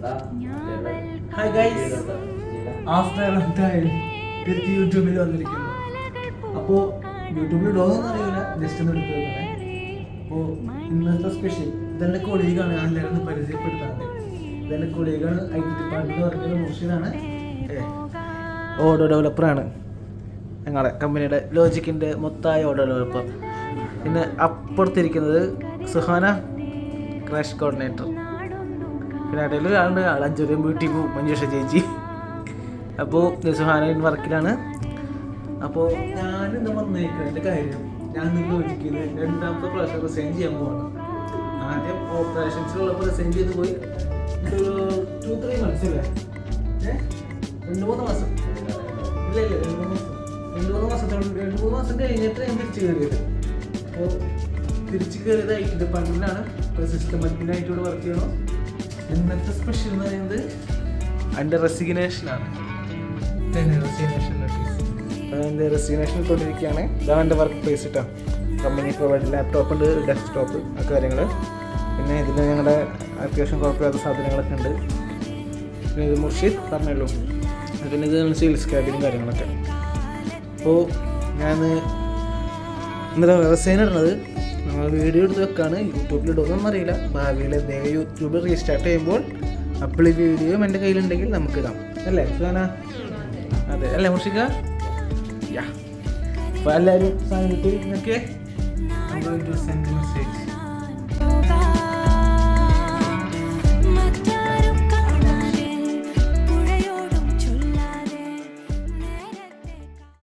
Hi guys, after A long time തിരിച്ച് യൂട്യൂബിൽ വന്നിരിക്കുന്നു. അപ്പോൾ യൂട്യൂബിൽ ഇടുമെന്നൊന്നും അറിയില്ല, ജസ്റ്റ് ഒന്ന് എടുത്ത് വെക്കണേ. അപ്പോൾ ഇന്നത്തെ സ്പെഷ്യൽ ഇതെൻ്റെ കൊളീഗാണ്, ഞാൻ എല്ലാവരും പരിചയപ്പെടുത്താറുണ്ട്. ഇതെൻ്റെ കൊളീഗാണ്, IT ഡിപ്പാർട്ട്മെൻറ്റ് വർക്കുന്ന മുർഷിദാണ്, ഓഡോ ഡെവലപ്പറാണ്. ഞങ്ങളുടെ കമ്പനിയുടെ ലോജിക്കിൻ്റെ മൊത്തമായ ഓഡോ ഡെവലപ്പർ. പിന്നെ അപ്പുറത്തിരിക്കുന്നത് സുഹാന, ക്രാഷ് കോർഡിനേറ്റർ. പിന്നെ ഇടയിൽ ഒരാളുണ്ട്, ആൾ 5 വരെയും വീട്ടിൽ പോകും, മഞ്ജുഷ ചേച്ചി. അപ്പോൾ സുഹാന വർക്കിലാണ്. അപ്പോൾ ഞാനിന്ന് വന്നേക്കുന്നതിൻ്റെ കാര്യം, ഞാൻ ലോജിക്കിന് 2ാമത്തെ പ്രാവശ്യം റിസൈൻ ചെയ്യാൻ പോവാണ്. ആദ്യം ഓപ്പറേഷൻസിലുള്ളപ്പോൾ റിസൈൻ ചെയ്ത് പോയി. ഒരു 2-3 months അല്ലേ, 2-3 മാസം ഇല്ല 2-3 മാസം കഴിഞ്ഞിട്ട് ഞാൻ തിരിച്ച് കയറിയത്. അപ്പോൾ തിരിച്ച് കയറിയത് IT ഡിപ്പാർട്ട്മെൻറ്റിലാണ്. ഇപ്പോൾ സിസ്റ്റം അഡ്മിനായിട്ട് ഇവിടെ വർക്ക് ചെയ്യണം. ഇന്നത്തെ സ്പെഷ്യൽ എന്ന് പറയുന്നത് എൻ്റെ റെസിഗ്നേഷനാണ്. എൻ്റെ റെസിഗ്നേഷൻ ഇട്ടുകൊണ്ടിരിക്കുകയാണ്. ഇതാണ് എൻ്റെ വർക്ക് പ്ലേസ് കേട്ടോ. കമ്പനി പ്രൊവൈഡ് ലാപ്ടോപ്പ് ഉണ്ട്, ഡെസ്ക്ടോപ്പ്, ആ കാര്യങ്ങൾ. പിന്നെ ഇതിൽ ഞങ്ങളുടെ അത്യാവശ്യം കുഴപ്പമില്ലാത്ത സാധനങ്ങളൊക്കെ ഉണ്ട്. പിന്നെ ഇത് മുർഷിദ് പറഞ്ഞല്ലോ. പിന്നെ ഇത് സെയിൽസ് ക്യാബിനും കാര്യങ്ങളൊക്കെ. അപ്പോൾ ഞാൻ ഇന്നലെ റിസൈൻ ഇടുന്നത് വീഡിയോ എടുത്ത് വെക്കാണ്. യൂട്യൂബിൽ ഇടുമെന്നൊന്നും അറിയില്ല. ഭാവിയിൽ എന്തെങ്കിലും യൂട്യൂബിൽ റീസ്റ്റാർട്ട് ചെയ്യുമ്പോൾ അപ്പോൾ ഈ വീഡിയോയും എൻ്റെ കയ്യിലുണ്ടെങ്കിൽ നമുക്കിടാം, അല്ലേ സുഹാന? അതെ അല്ലേ മുർഷിക? യാ. അപ്പോൾ എല്ലാവരും സാധനത്തിൽ നിന്നൊക്കെ സെൻഡ് മെസ്സേജ്.